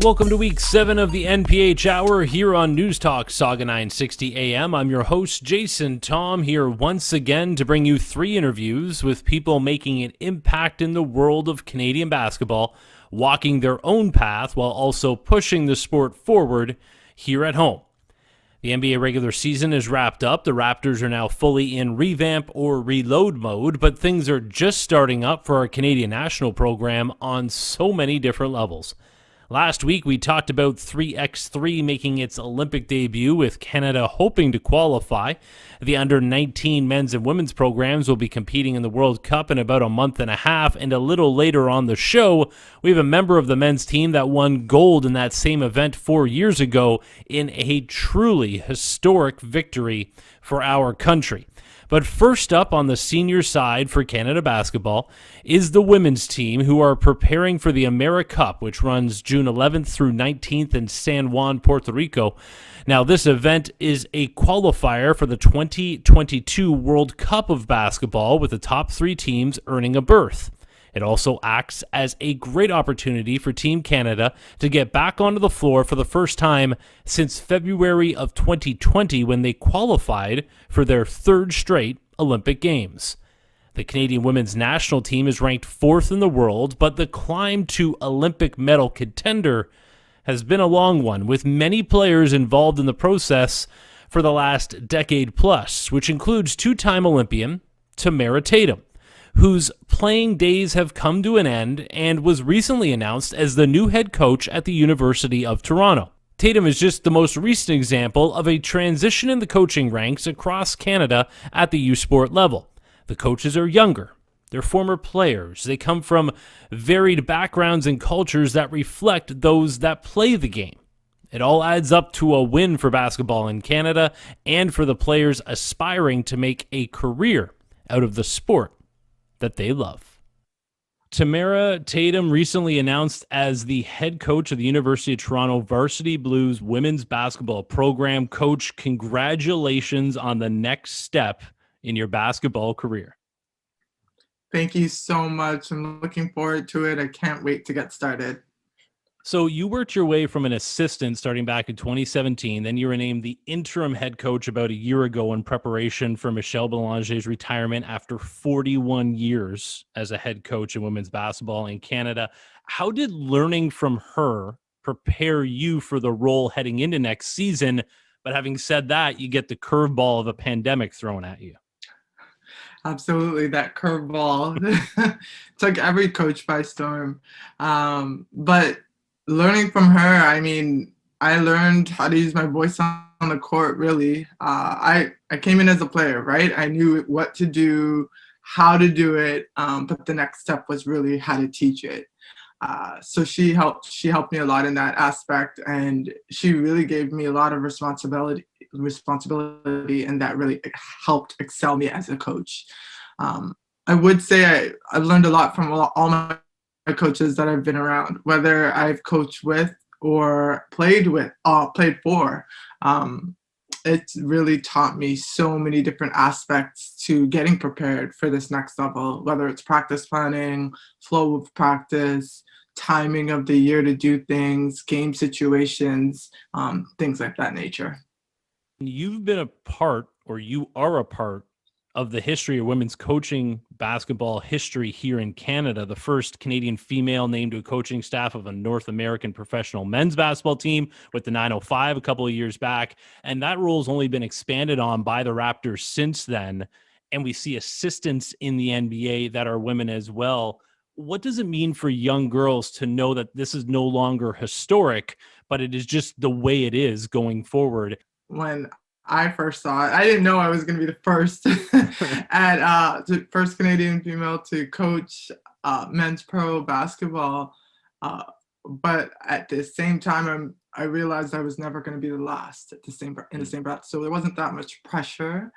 Welcome to week 7 of the NPH Hour here on News Talk Saga 960 AM. I'm your host, Jason Tom, here once again to bring you 3 interviews with people making an impact in the world of Canadian basketball, walking their own path while also pushing the sport forward here at home. The NBA regular season is wrapped up. The Raptors are now fully in revamp or reload mode, but things are just starting up for our Canadian national program on so many different levels. Last week, we talked about 3x3 making its Olympic debut, with Canada hoping to qualify. The under-19 men's and women's programs will be competing in the World Cup in about a month and a half, and a little later on the show, we have a member of the men's team that won gold in that same event 4 years ago in a truly historic victory for our country. But first up on the senior side for Canada basketball is the women's team, who are preparing for the AmeriCup, which runs June 11th through 19th in San Juan, Puerto Rico. Now, this event is a qualifier for the 2022 World Cup of basketball, with the top 3 teams earning a berth. It also acts as a great opportunity for Team Canada to get back onto the floor for the first time since February of 2020, when they qualified for their 3rd straight Olympic Games. The Canadian women's national team is ranked 4th in the world, but the climb to Olympic medal contender has been a long one, with many players involved in the process for the last decade plus, which includes 2-time Olympian Tamara Tatham, whose playing days have come to an end and was recently announced as the new head coach at the University of Toronto. Tatham is just the most recent example of a transition in the coaching ranks across Canada at the U Sport level. The coaches are younger. They're former players. They come from varied backgrounds and cultures that reflect those that play the game. It all adds up to a win for basketball in Canada and for the players aspiring to make a career out of the sport that they love. Tamara Tatham recently announced as the head coach of the University of Toronto Varsity Blues women's basketball program. Coach, congratulations on the next step in your basketball career. Thank you so much. I'm looking forward to it. I can't wait to get started. So you worked your way from an assistant starting back in 2017. Then you were named the interim head coach about a year ago in preparation for Michelle Belanger's retirement after 41 years as a head coach in women's basketball in Canada. How did learning from her prepare you for the role heading into next season? But having said that, you get the curveball of a pandemic thrown at you. Absolutely, that curveball took every coach by storm. But learning from her, I mean, I learned how to use my voice on the court, really. I came in as a player, right? I knew what to do, how to do it, but the next step was really how to teach it. So she helped me a lot in that aspect, and she really gave me a lot of responsibility, and that really helped excel me as a coach. I would say I've learned a lot from all my coaches that I've been around, whether I've coached with or played for. It's really taught me so many different aspects to getting prepared for this next level, whether it's practice planning, flow of practice, timing of the year to do things, game situations, things like that nature. You've been a part, or you are a part, of the history of women's coaching basketball history here in Canada, the first Canadian female named to a coaching staff of a North American professional men's basketball team with the 905 a couple of years back. And that role has only been expanded on by the Raptors since then. And we see assistants in the NBA that are women as well. What does it mean for young girls to know that this is no longer historic, but it is just the way it is going forward? When I first saw it, I didn't know I was going to be the first first Canadian female to coach men's pro basketball. But at the same time, I realized I was never going to be the last in the same breath. So there wasn't that much pressure.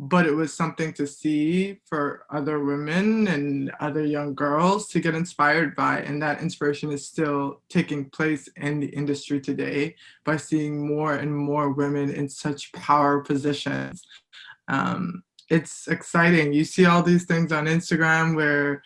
But it was something to see for other women and other young girls to get inspired by. And that inspiration is still taking place in the industry today by seeing more and more women in such power positions. It's exciting. You see all these things on Instagram where,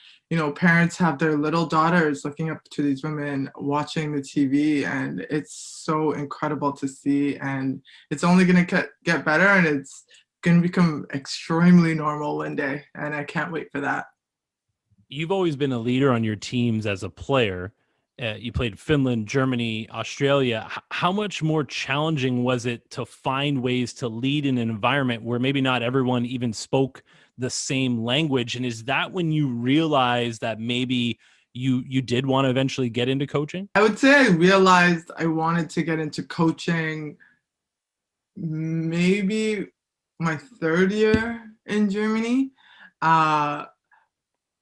parents have their little daughters looking up to these women watching the TV, and it's so incredible to see. And it's only going to get better, and it's going to become extremely normal one day. And I can't wait for that. You've always been a leader on your teams as a player. You played Finland, Germany, Australia. How much more challenging was it to find ways to lead in an environment where maybe not everyone even spoke the same language? And is that when you realized that maybe you did want to eventually get into coaching? I would say I realized I wanted to get into coaching maybe my third year in Germany. Uh,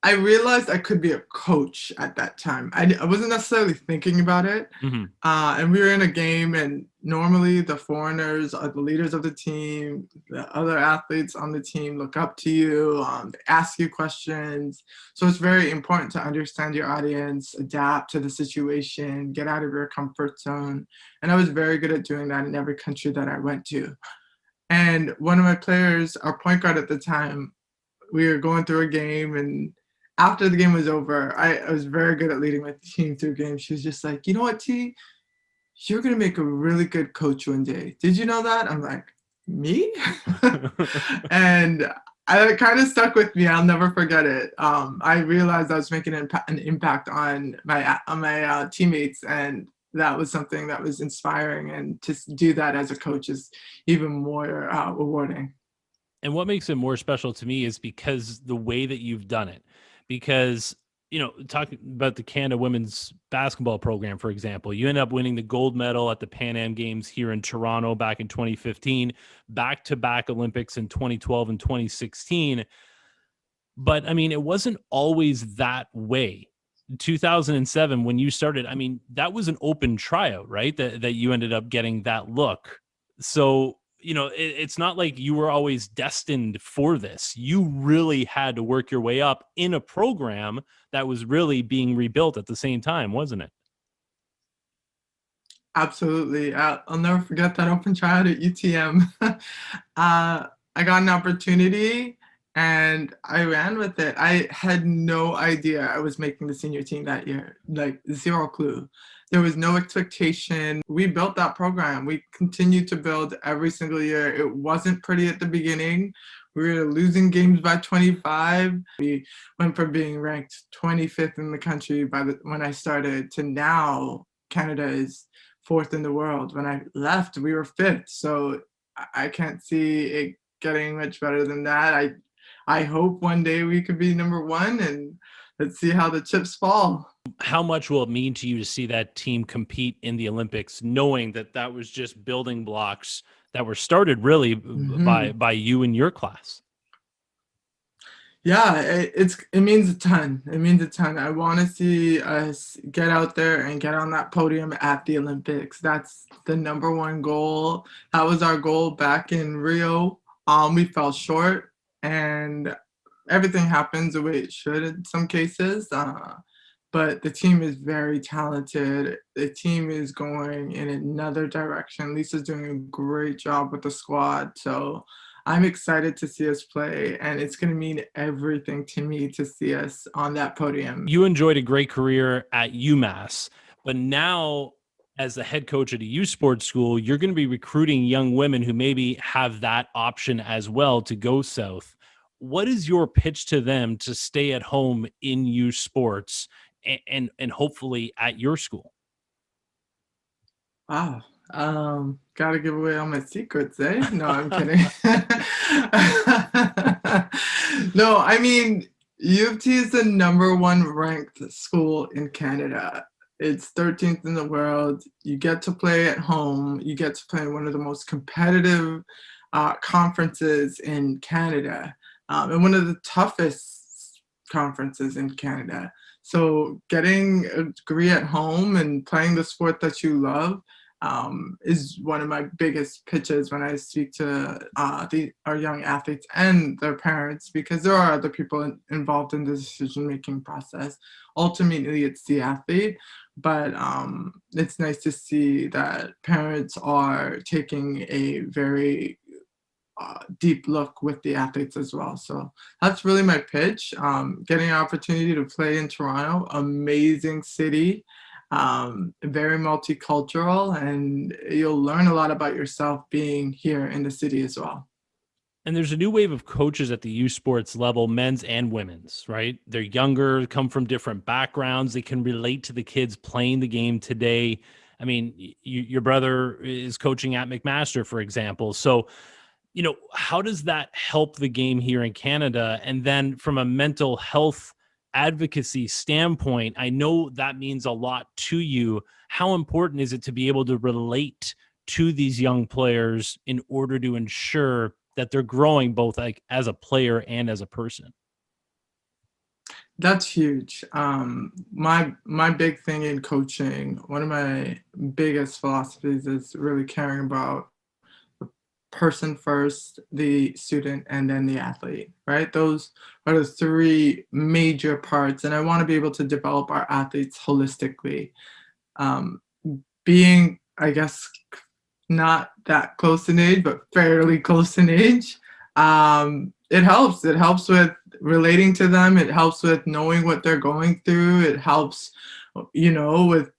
I realized I could be a coach at that time. I wasn't necessarily thinking about it. Hmm. And we were in a game, and normally the foreigners are the leaders of the team. The other athletes on the team look up to you, they ask you questions. So it's very important to understand your audience, adapt to the situation, get out of your comfort zone. And I was very good at doing that in every country that I went to. And one of my players, our point guard at the time, we were going through a game, and after the game was over, I was very good at leading my team through games. She was just like, you know what, T, you're gonna make a really good coach one day. Did you know that? I'm like, me? And it kind of stuck with me. I'll never forget it. I realized I was making an impact on my teammates, and that was something that was inspiring. And to do that as a coach is even more rewarding. And what makes it more special to me is because the way that you've done it. Because, talking about the Canada women's basketball program, for example, you end up winning the gold medal at the Pan Am Games here in Toronto back in 2015, back to back Olympics in 2012 and 2016. But I mean, it wasn't always that way. 2007, when you started, I mean, that was an open tryout, right? That you ended up getting that look. So, it's not like you were always destined for this. You really had to work your way up in a program that was really being rebuilt at the same time, wasn't it? Absolutely. I'll never forget that open tryout at UTM. I got an opportunity and I ran with it. I had no idea I was making the senior team that year, like zero clue. There was no expectation. We built that program. We continued to build every single year. It wasn't pretty at the beginning. We were losing games by 25. We went from being ranked 25th in the country when I started to now Canada is fourth in the world. When I left, we were fifth. So I can't see it getting much better than that. I hope one day we could be number one, and let's see how the chips fall. How much will it mean to you to see that team compete in the Olympics, knowing that that was just building blocks that were started really Mhm. by you and your class? Yeah, it means a ton. It means a ton. I want to see us get out there and get on that podium at the Olympics. That's the number one goal. That was our goal back in Rio. We fell short, and everything happens the way it should in some cases. But the team is very talented. The team is going in another direction. Lisa's doing a great job with the squad. So I'm excited to see us play, and it's going to mean everything to me to see us on that podium. You enjoyed a great career at UMass, but now as the head coach at a youth sports school, you're going to be recruiting young women who maybe have that option as well to go south. What is your pitch to them to stay at home in youth sports and hopefully at your school? Wow. Gotta give away all my secrets, eh? No, I'm kidding. No, I mean, U of T is the number one ranked school in Canada. It's 13th in the world. You get to play at home. You get to play in one of the most competitive conferences in Canada, and one of the toughest conferences in Canada. So getting a degree at home and playing the sport that you love is one of my biggest pitches when I speak to our young athletes and their parents, because there are other people involved in the decision-making process. Ultimately, it's the athlete, but it's nice to see that parents are taking a very deep look with the athletes as well. So that's really my pitch. Getting an opportunity to play in Toronto, amazing city, very multicultural, and you'll learn a lot about yourself being here in the city as well. And there's a new wave of coaches at the youth sports level, men's and women's, right? They're younger, come from different backgrounds. They can relate to the kids playing the game today. I mean, your brother is coaching at McMaster, for example. So, how does that help the game here in Canada? And then from a mental health advocacy standpoint, I know that means a lot to you. How important is it to be able to relate to these young players in order to ensure that they're growing both like as a player and as a person? That's huge. My big thing in coaching, one of my biggest philosophies is really caring about the person first, the student, and then the athlete, right? Those are the three major parts. And I want to be able to develop our athletes holistically. Um, Being, I guess, not that close in age, but fairly close in age, it helps. It helps with relating to them. It helps with knowing what they're going through. It helps, with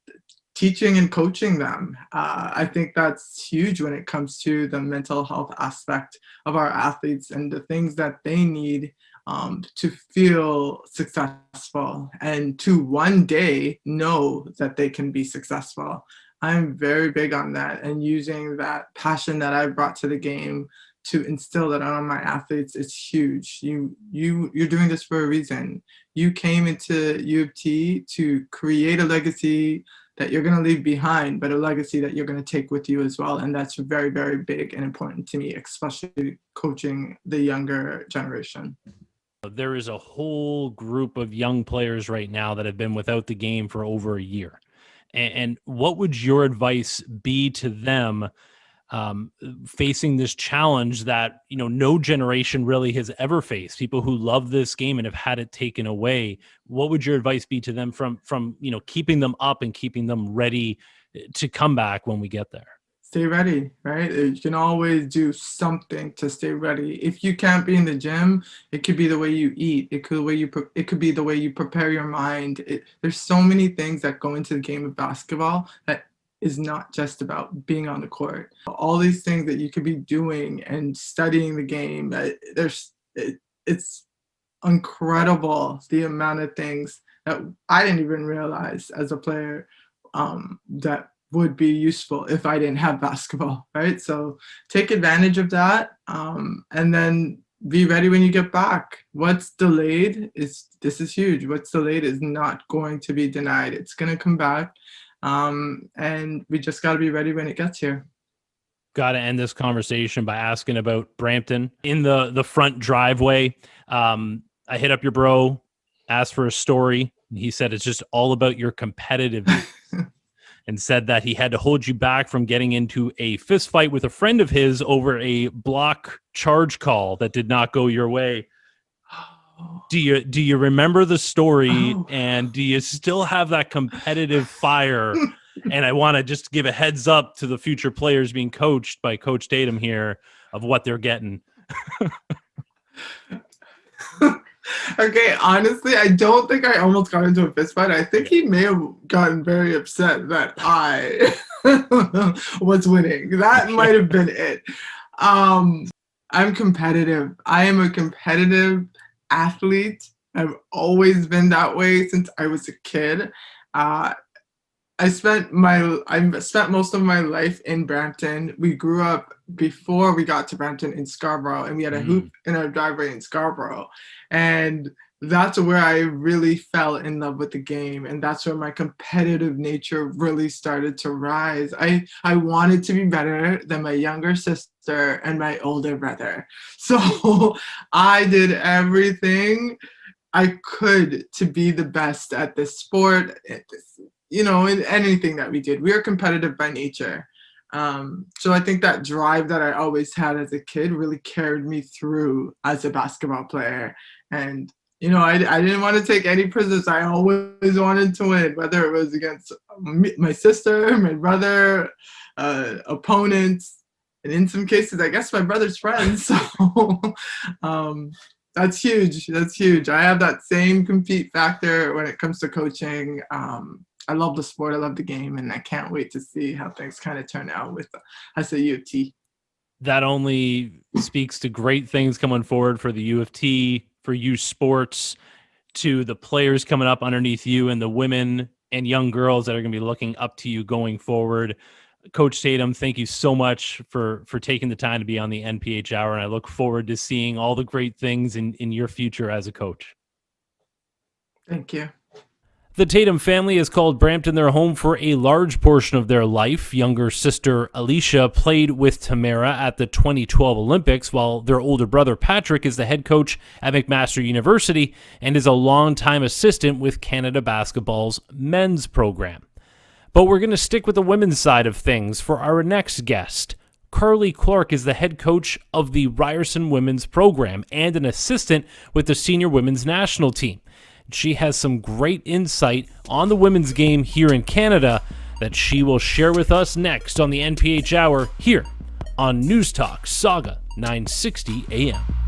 teaching and coaching them. I think that's huge when it comes to the mental health aspect of our athletes and the things that they need to feel successful and to one day know that they can be successful. I'm very big on that, and using that passion that I brought to the game to instill that on my athletes is huge. You're doing this for a reason. You came into U of T to create a legacy that you're going to leave behind, but a legacy that you're going to take with you as well. And that's very, very big and important to me, especially coaching the younger generation. There is a whole group of young players right now that have been without the game for over a year. And what would your advice be to them facing this challenge that, no generation really has ever faced? People who love this game and have had it taken away. What would your advice be to them from keeping them up and keeping them ready to come back when we get there? Stay ready, right? You can always do something to stay ready. If you can't be in the gym, it could be the way you eat. It could be the way you prepare your mind. There's so many things that go into the game of basketball that is not just about being on the court. All these things that you could be doing and studying the game. It's incredible the amount of things that I didn't even realize as a player that would be useful if I didn't have basketball, right? So take advantage of that, and then be ready when you get back. What's delayed this is huge. What's delayed is not going to be denied. It's going to come back, and we just got to be ready when it gets here. Got to end this conversation by asking about Brampton. In the front driveway, I hit up your bro, asked for a story, and he said it's just all about your competitiveness. And said that he had to hold you back from getting into a fist fight with a friend of his over a block charge call that did not go your way. Do you remember the story? And do you still have that competitive fire? And I want to just give a heads up to the future players being coached by Coach Tatham here of what they're getting. Okay, honestly, I don't think I almost got into a fist fight. I think he may have gotten very upset that I was winning. That might have been it. I'm competitive. I am a competitive athlete. I've always been that way since I was a kid. I spent most of my life in Brampton. We grew up before we got to Brampton in Scarborough, and we had a hoop in our driveway in Scarborough. And that's where I really fell in love with the game, and that's where my competitive nature really started to rise. I wanted to be better than my younger sister and my older brother. So I did everything I could to be the best at this sport, in anything that we did. We are competitive by nature. So I think that drive that I always had as a kid really carried me through as a basketball player. And, I didn't want to take any prisoners. I always wanted to win, whether it was against my sister, my brother, opponents. and in some cases, I guess my brother's friends. So that's huge. That's huge. I have that same compete factor when it comes to coaching. I love the sport. I love the game, and I can't wait to see how things kind of turn out with us at U of T. That only speaks to great things coming forward for the U of T, for U Sports, to the players coming up underneath you, and the women and young girls that are going to be looking up to you going forward. Coach Tatham, thank you so much for taking the time to be on the NPH Hour, and I look forward to seeing all the great things in your future as a coach. Thank you. The Tatham family has called Brampton their home for a large portion of their life. Younger sister Alicia played with Tamara at the 2012 Olympics, while their older brother Patrick is the head coach at McMaster University and is a longtime assistant with Canada Basketball's men's program. But we're going to stick with the women's side of things for our next guest. Carly Clark is the head coach of the Ryerson women's program and an assistant with the senior women's national team. She has some great insight on the women's game here in Canada that she will share with us next on the NPH Hour here on News Talk Saga 960 AM.